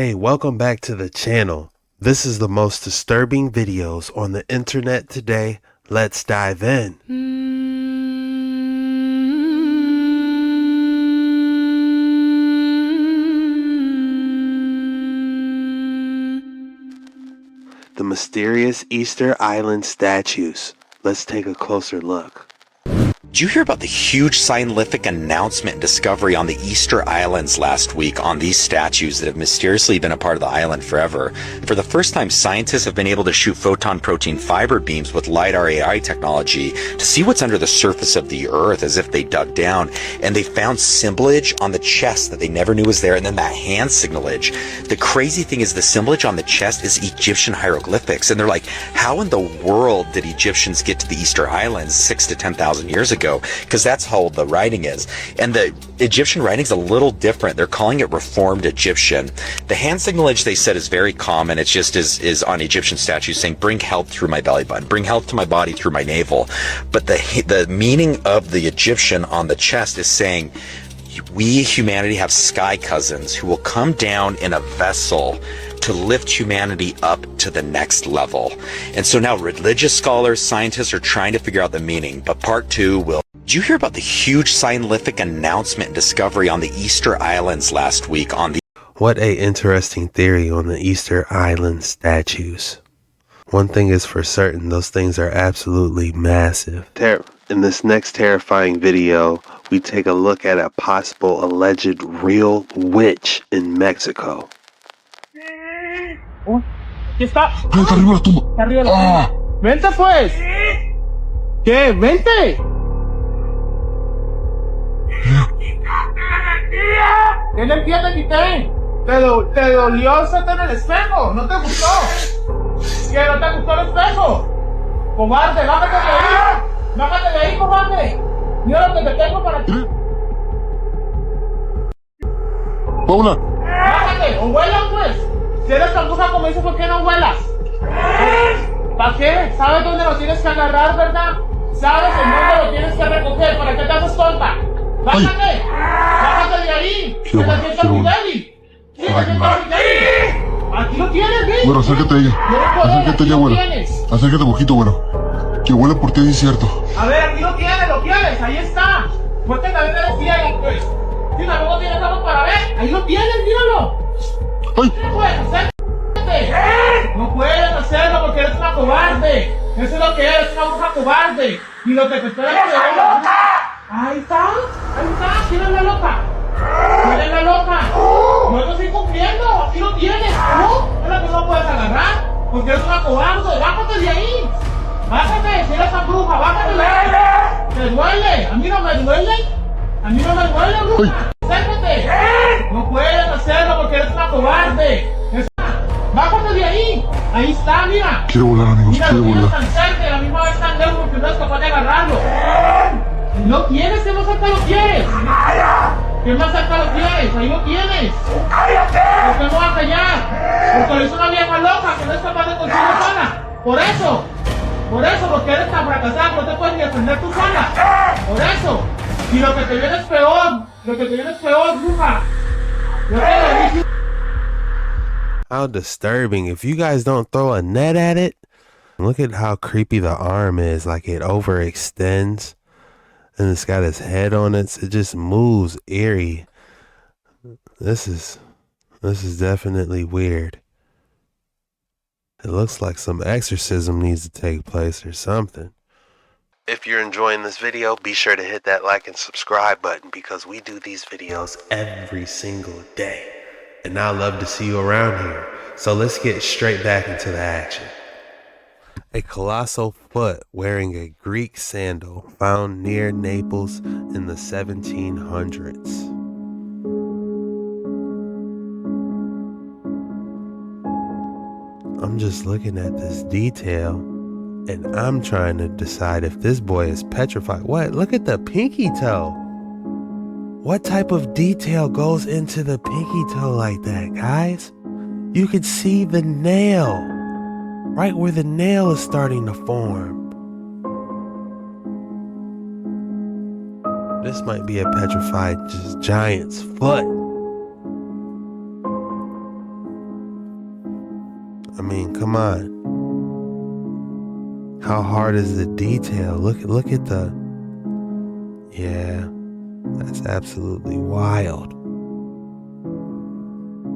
Hey, welcome back to the channel. This is the most disturbing videos on the internet today. Let's dive in. The mysterious Easter Island statues. Let's take a closer look. Did you hear about the huge scientific announcement and discovery on the Easter Islands last week on these statues that have mysteriously been a part of the island forever? For the first time, scientists have been able to shoot photon protein fiber beams with LiDAR AI technology to see what's under the surface of the Earth as if they dug down. And they found symbolage on the chest that they never knew was there, and then that hand signalage. The crazy thing is the symbolage on the chest is Egyptian hieroglyphics. And they're like, how in the world did Egyptians get to the Easter Islands 6,000 to 10,000 years ago? Because that's how old the writing is. And the Egyptian writing's a little different. They're calling it Reformed Egyptian. The hand signalage, they said, is very common. It's just is on Egyptian statues saying, bring health through my belly button, bring health to my body through my navel. But the meaning of the Egyptian on the chest is saying, we humanity have sky cousins who will come down in a vessel to lift humanity up to the next level. And so now religious scholars, scientists are trying to figure out the meaning, but part two will. Did you hear about the huge scientific announcement and discovery on the Easter Islands last week on the... What a interesting theory on the Easter Island statues. One thing is for certain, those things are absolutely massive. In this next terrifying video, we take a look at a possible alleged real witch in Mexico. ¿Qué está? Está arriba la tumba. Está arriba la tumba. Vente pues. ¿Qué? Vente. ¿Qué le entiendes, quité? ¿Te dolió serte en el espejo? ¿No te gustó? ¿Qué? ¿No te gustó el espejo? Cobarde, bájate de ahí. Bájate de ahí, cobarde. Mira lo que te tengo para ti. Paula. Bájate, o vuelas pues. Si eres tan bruja como dices, ¿por qué no vuelas? ¿Para qué? ¿Sabes dónde lo tienes que agarrar, verdad? ¿Sabes en dónde lo tienes que recoger? ¿Para qué te haces tonta? ¡Bájate! ¡Bájate de ahí! ¡Que te sientas muy débil! ¡Sí, te sientas muy débil! ¡Aquí lo tienes, ¿ves? Bueno, acércate a ella. Acércate a ella, güero. Acércate poquito, güero. Que huele por ti, es cierto. A ver, aquí lo tienes, ahí está. Fuerte también te lo ciega, pues. Si tampoco tienes algo para ver, ahí lo tienes, míralo. ¡Ay! No puedes hacerlo. No puedes hacerlo porque eres una cobarde. Eso es lo que eres, una bruja cobarde. Y lo que te espera es que... Ahí está. ¿Quién es la loca? ¿Quién es la loca? No te estoy cumpliendo. Aquí lo tienes. ¿No? Es lo que no puedes agarrar. Porque eres una cobarde. Bájate de ahí. Bájate. Si eres tan bruja, bájate de ahí. ¿Te duele? ¿A mí no me duele? A mí no me duele, bruja. Acércate. No puedes hacerlo porque eres una cobarde. Bájate de ahí. Ahí está, mira. Quiero volar, amigos. Mira, Quiero lo tienes volar. tan cerca y a la misma vez tan lejos porque no es capaz de agarrarlo. ¿Lo quieres? ¿Qué más cerca lo quieres? ¿Qué más cerca lo quieres? Ahí lo tienes. ¿Por qué no vas a callar? Porque eres una vieja loca que no es capaz de conseguir sola. Por eso, porque eres tan fracasada que no te puedes ni defender tú sola. Por eso. Y lo que te viene es peor. Bruja. Yo te lo dije. How disturbing. If you guys don't throw a net at it, look at how creepy the arm is. Like it overextends and it's got its head on it. It just moves eerie. This is definitely weird. It looks like some exorcism needs to take place or something. If you're enjoying this video, be sure to hit that like and subscribe button because we do these videos every single day. And I love to see you around here. So let's get straight back into the action. A colossal foot wearing a Greek sandal found near Naples in the 1700s. I'm just looking at this detail and I'm trying to decide if this boy is petrified. What? Look at the pinky toe. What type of detail goes into the pinky toe like that, guys? You could see the nail, right where the nail is starting to form. This might be a petrified giant's foot. I mean, come on. How hard is the detail? Look at the... Yeah, that's absolutely wild.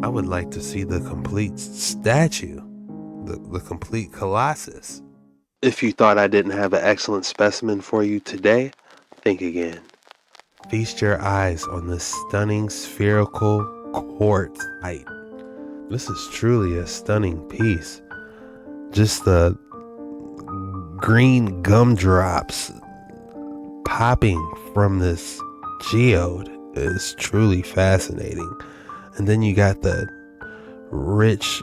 I would like to see the complete statue, the complete Colossus. If you thought I didn't have an excellent specimen for you today, think again. Feast your eyes on this stunning spherical quartzite. This is truly a stunning piece. Just the green gumdrops popping from this geode is truly fascinating. And then you got the rich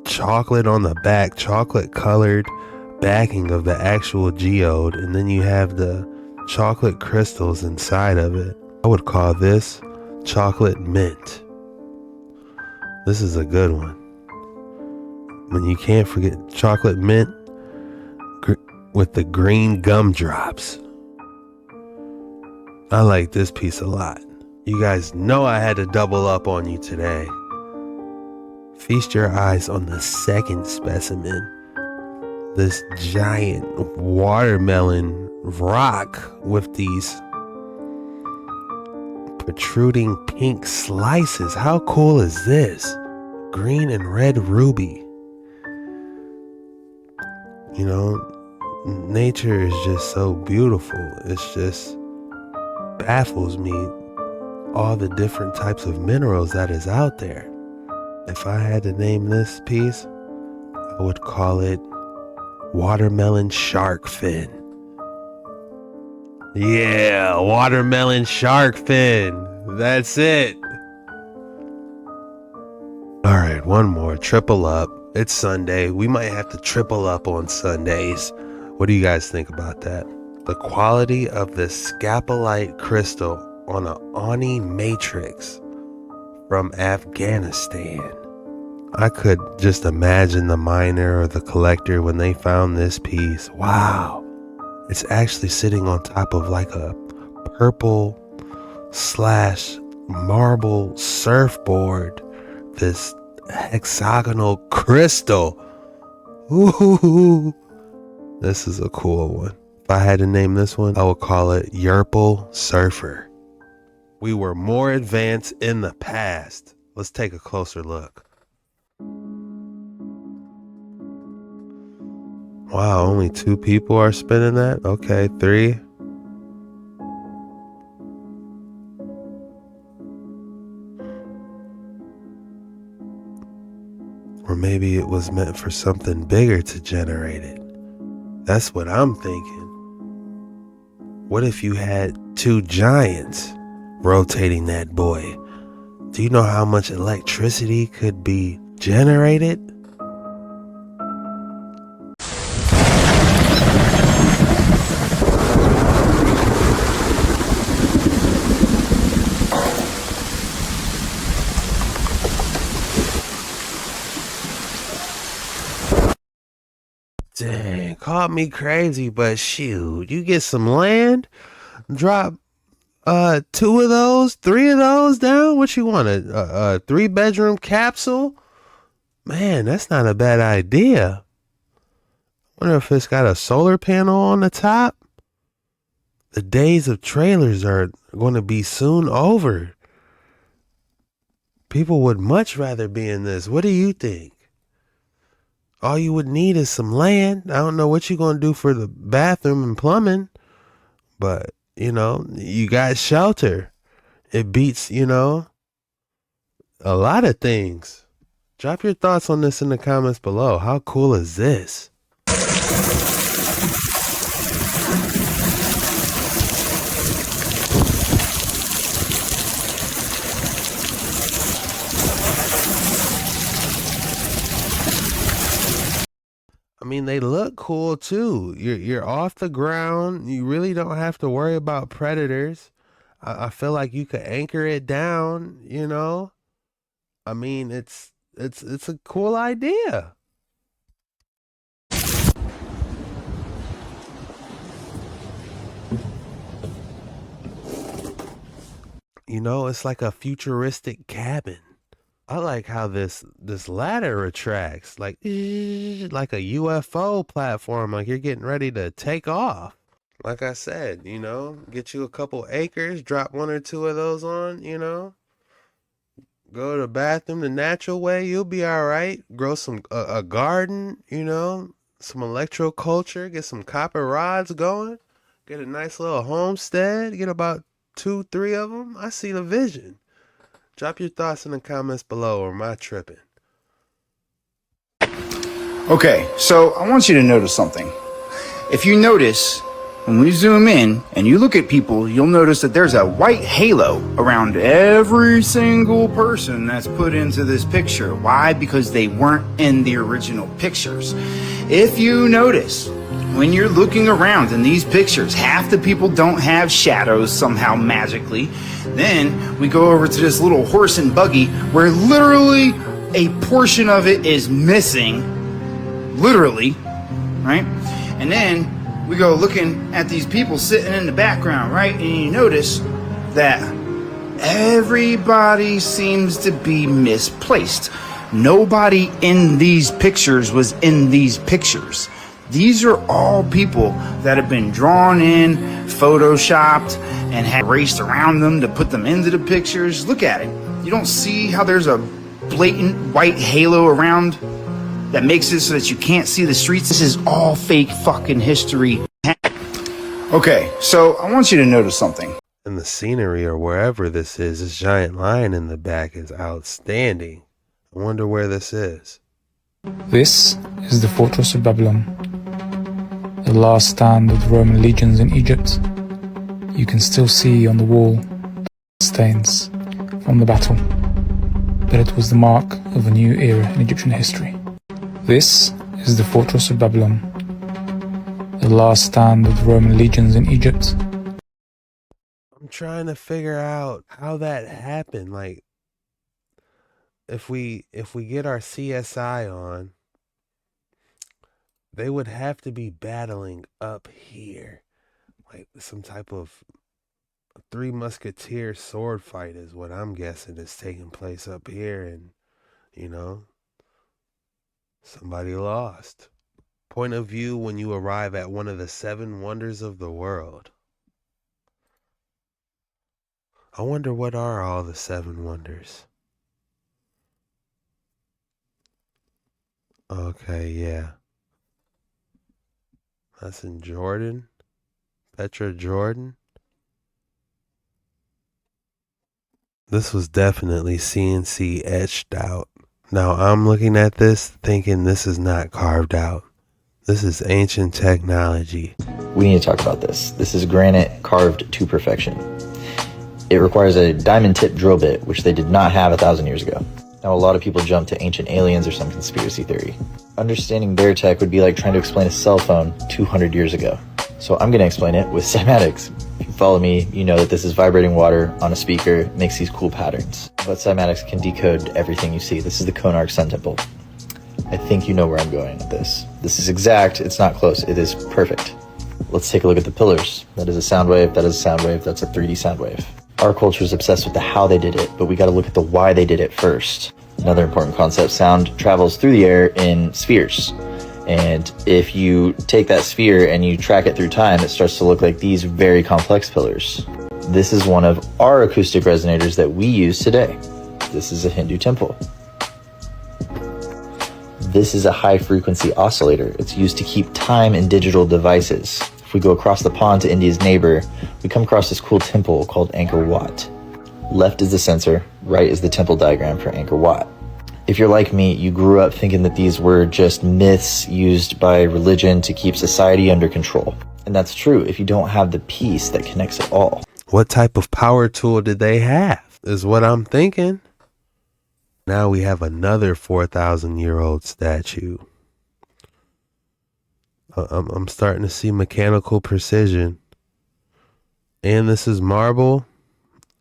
chocolate on the back, chocolate colored backing of the actual geode, and then you have the chocolate crystals inside of it. I would call this chocolate mint. This is a good one. When you can't forget chocolate mint with the green gumdrops. I like this piece a lot. You guys know I had to double up on you today. Feast your eyes on the second specimen. This giant watermelon rock with these protruding pink slices. How cool is this? Green and red ruby. You know, nature is just so beautiful. It's just baffles me, all the different types of minerals that is out there. If I had to name this piece, I would call it watermelon shark fin. Yeah, watermelon shark fin. That's it. All right, one more. Triple up. It's Sunday. We might have to triple up on Sundays. What do you guys think about that? The quality of the scapellite crystal on an Ani matrix from Afghanistan. I could just imagine the miner or the collector when they found this piece. Wow. It's actually sitting on top of like a purple / marble surfboard. This hexagonal crystal. Ooh. This is a cool one. If I had to name this one, I would call it Yerpal Surfer. We were more advanced in the past. Let's take a closer look. Wow, only 2 people are spinning that? Okay, 3. Or maybe it was meant for something bigger to generate it. That's what I'm thinking. What if you had 2 giants rotating that boy? Do you know how much electricity could be generated? Dang, called me crazy, but shoot, you get some land, drop 2 of those, 3 of those down. What you want, a 3-bedroom capsule? Man, that's not a bad idea. Wonder if it's got a solar panel on the top. The days of trailers are going to be soon over. People would much rather be in this. What do you think? All you would need is some land. I don't know what you're going to do for the bathroom and plumbing, but, you know, you got shelter. It beats, you know, a lot of things. Drop your thoughts on this in the comments below. How cool is this? I mean, they look cool too. You're off the ground. You really don't have to worry about predators. I feel like you could anchor it down, you know? I mean, it's a cool idea. You know, it's like a futuristic cabin. I like how this ladder retracts like a UFO platform, like you're getting ready to take off. Like I said, get you a couple acres, drop one or two of those on, go to the bathroom the natural way, you'll be all right. Grow some a garden, some electroculture, get some copper rods going, get a nice little homestead, get about 2, 3 of them. I see the vision. Drop your thoughts in the comments below, or am I tripping? Okay, so I want you to notice something. If you notice, when we zoom in and you look at people, you'll notice that there's a white halo around every single person that's put into this picture. Why? Because they weren't in the original pictures. If you notice, when you're looking around in these pictures, half the people don't have shadows somehow magically. Then we go over to this little horse and buggy where literally a portion of it is missing. Literally, right? And then we go looking at these people sitting in the background, right? And you notice that everybody seems to be misplaced. Nobody in these pictures was in these pictures. These are all people that have been drawn in, photoshopped, and have erased around them to put them into the pictures. Look at it. You don't see how there's a blatant white halo around that makes it so that you can't see the streets? This is all fake fucking history. Okay, so I want you to notice something. And the scenery, or wherever this giant lion in the back is outstanding. I wonder where this is. This is the fortress of Babylon, the last stand of the Roman legions in Egypt. You can still see on the wall stains from the battle, but it was the mark of a new era in Egyptian history. This is the fortress of Babylon, the last stand of the Roman legions in Egypt. I'm trying to figure out how that happened. Like, if we get our CSI on, they would have to be battling up here. Like some type of Three Musketeers sword fight is what I'm guessing is taking place up here, and somebody lost. Point of view when you arrive at one of the 7 wonders of the world. I wonder what are all the 7 wonders. Okay, yeah. That's in Jordan. Petra, Jordan. This was definitely CNC etched out. Now I'm looking at this thinking this is not carved out. This is ancient technology. We need to talk about this. This is granite carved to perfection. It requires a diamond tip drill bit, which they did not have 1,000 years ago. Now, a lot of people jump to ancient aliens or some conspiracy theory. Understanding their tech would be like trying to explain a cell phone 200 years ago. So I'm going to explain it with cymatics. If you follow me, you know that this is vibrating water on a speaker, makes these cool patterns. But cymatics can decode everything you see. This is the Konark Sun Temple. I think you know where I'm going with this. This is exact, it's not close, it is perfect. Let's take a look at the pillars. That is a sound wave, that is a sound wave, that's a 3D sound wave. Our culture is obsessed with the how they did it, but we got to look at the why they did it first. Another important concept, sound travels through the air in spheres. And if you take that sphere and you track it through time, it starts to look like these very complex pillars. This is one of our acoustic resonators that we use today. This is a Hindu temple. This is a high frequency oscillator. It's used to keep time in digital devices. If we go across the pond to India's neighbor, we come across this cool temple called Angkor Wat. Left is the sensor, right is the temple diagram for Angkor Wat. If you're like me, you grew up thinking that these were just myths used by religion to keep society under control. And that's true if you don't have the piece that connects it all. What type of power tool did they have, is what I'm thinking. Now we have another 4,000-year-old statue. I'm starting to see mechanical precision. And this is marble.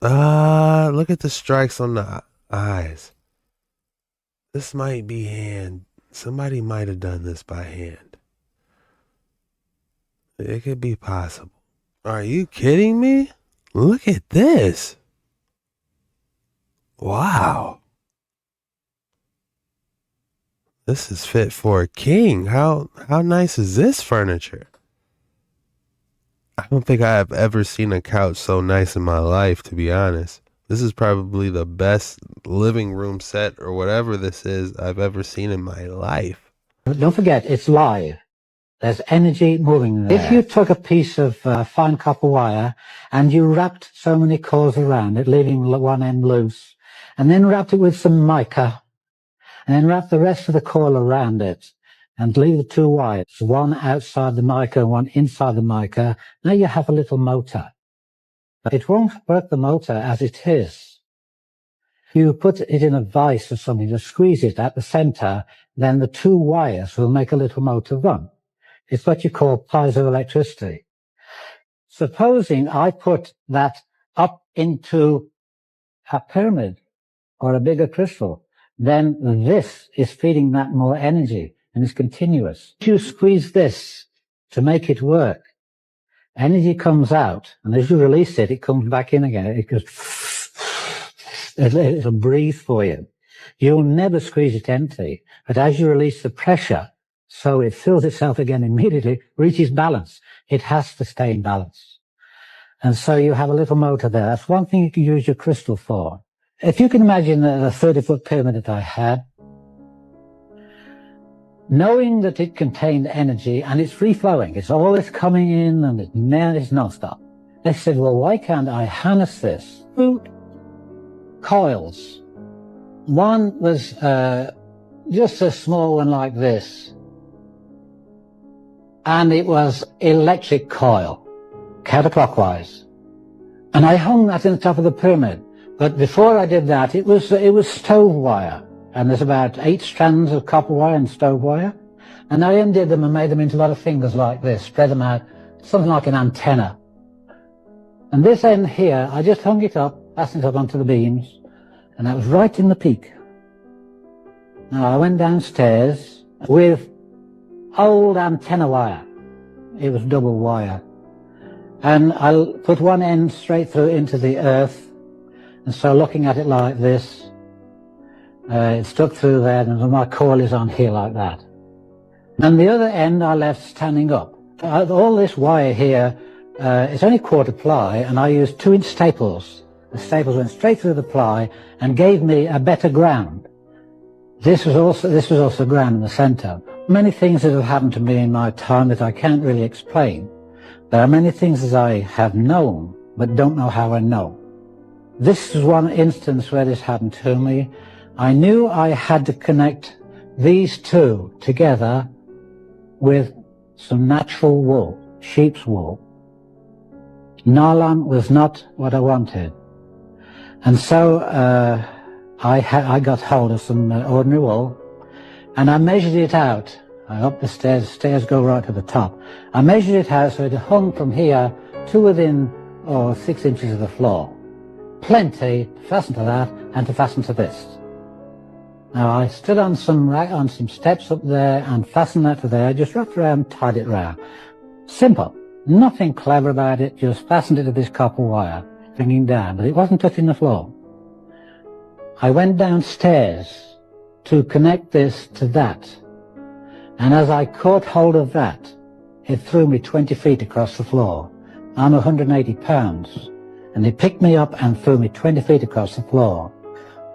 Look at the strikes on the eyes. This might be hand. Somebody might have done this by hand. It could be possible. Are you kidding me? Look at this. Wow. This is fit for a king. How nice is this furniture? I don't think I have ever seen a couch so nice in my life, to be honest. This is probably the best living room set or whatever this is I've ever seen in my life. Don't forget, it's live. There's energy moving there. If you took a piece of fine copper wire and you wrapped so many coils around it, leaving one end loose, and then wrapped it with some mica, and then wrap the rest of the coil around it, and leave the two wires, one outside the mica and one inside the mica, now you have a little motor. But it won't work the motor as it is. You put it in a vise or something to squeeze it at the center, then the two wires will make a little motor run. It's what you call piezoelectricity. Supposing I put that up into a pyramid or a bigger crystal, then this is feeding that more energy and it's continuous. If you squeeze this to make it work, energy comes out, and as you release it, it comes back in again. It goes, it'll breathe for you. You'll never squeeze it empty, but as you release the pressure, so it fills itself again immediately, reaches balance. It has to stay in balance. And so you have a little motor there. That's one thing you can use your crystal for. If you can imagine the 30-foot pyramid that I had, knowing that it contained energy and it's free-flowing, it's always coming in and it's non-stop. They said, well, why can't I harness this through coils? One was just a small one like this, and it was electric coil, counterclockwise. And I hung that in the top of the pyramid. But before I did that, it was stove wire. And there's about 8 strands of copper wire and stove wire. And I undid them and made them into a lot of fingers like this, spread them out, something like an antenna. And this end here, I just hung it up, fastened it up onto the beams, and that was right in the peak. Now I went downstairs with old antenna wire. It was double wire. And I put one end straight through into the earth, and so looking at it like this, it stuck through there, and my coil is on here like that. And the other end I left standing up. All this wire here, it's only quarter ply, and I used 2-inch staples. The staples went straight through the ply and gave me a better ground. This was also ground in the center. Many things that have happened to me in my time that I can't really explain. There are many things that I have known, but don't know how I know. This is one instance where this happened to me. I knew I had to connect these two together with some natural wool, sheep's wool. Nylon was not what I wanted. And so I got hold of some ordinary wool, and I measured it out. Up the stairs go right to the top. I measured it out so it hung from here to within 6 inches of the floor. Plenty to fasten to that and to fasten to this. Now I stood on some steps up there and fastened that to there. I just wrapped around, tied it round. Simple. Nothing clever about it, just fastened it to this copper wire, hanging down, but it wasn't touching the floor. I went downstairs to connect this to that, and as I caught hold of that, it threw me 20 feet across the floor. I'm 180 pounds, and it picked me up and threw me 20 feet across the floor.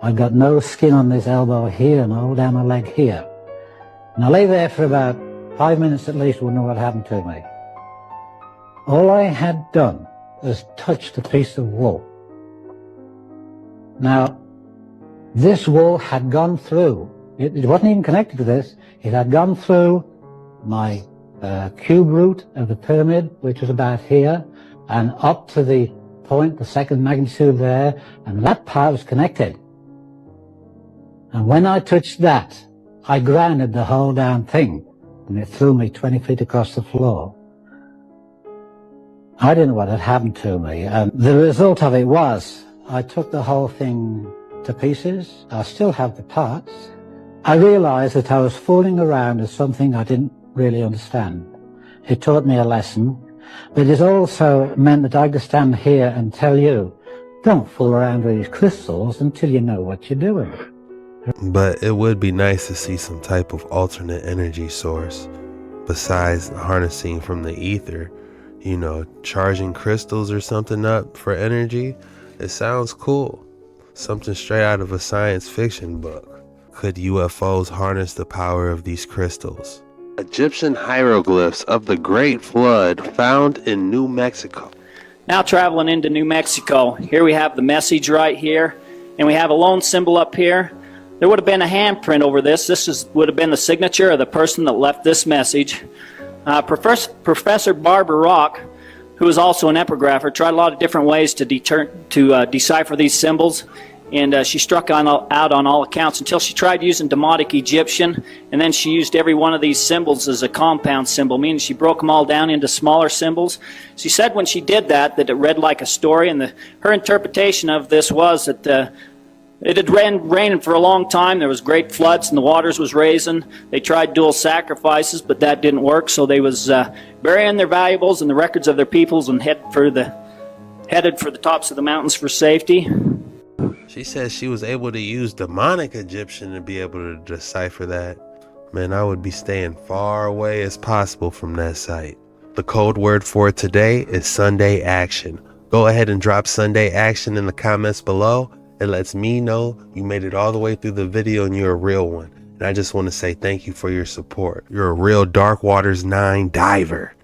I got no skin on this elbow here and all down my leg here. And I lay there for about 5 minutes at least, wouldn't know what happened to me. All I had done was touched a piece of wool. Now, this wool had gone through, it wasn't even connected to this, it had gone through my cube root of the pyramid, which was about here, and up to the point, the second magnitude there, and that part was connected. And when I touched that, I grounded the whole damn thing, and it threw me 20 feet across the floor. I didn't know what had happened to me, and the result of it was, I took the whole thing to pieces. I still have the parts. I realized that I was fooling around with something I didn't really understand. It taught me a lesson, but it also meant that I could stand here and tell you, don't fool around with these crystals until you know what you're doing. But it would be nice to see some type of alternate energy source besides harnessing from the ether. You know, charging crystals or something up for energy. It sounds cool. Something straight out of a science fiction book. Could UFOs harness the power of these crystals? Egyptian hieroglyphs of the Great Flood found in New Mexico. Now traveling into New Mexico, here we have the message right here, and we have a lone symbol up here. There would have been a handprint over this. This would have been the signature of the person that left this message. Professor Barbara Rock, who is also an epigrapher, tried a lot of different ways to decipher these symbols, and she struck out on all accounts until she tried using Demotic Egyptian, and then she used every one of these symbols as a compound symbol, meaning she broke them all down into smaller symbols. She said when she did that it read like a story, and her interpretation of this was that it had raining for a long time. There was great floods and the waters was raising. They tried dual sacrifices, but that didn't work, so they was burying their valuables and the records of their peoples and headed for the tops of the mountains for safety. She says she was able to use demonic Egyptian to be able to decipher that. Man, I would be staying far away as possible from that site. The code word for today is Sunday Action. Go ahead and drop Sunday Action in the comments below. It lets me know you made it all the way through the video and you're a real one. And I just want to say thank you for your support. You're a real Dark Waters 9 diver.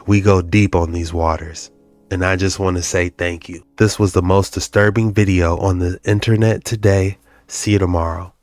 We go deep on these waters. And I just want to say thank you. This was the most disturbing video on the internet today. See you tomorrow.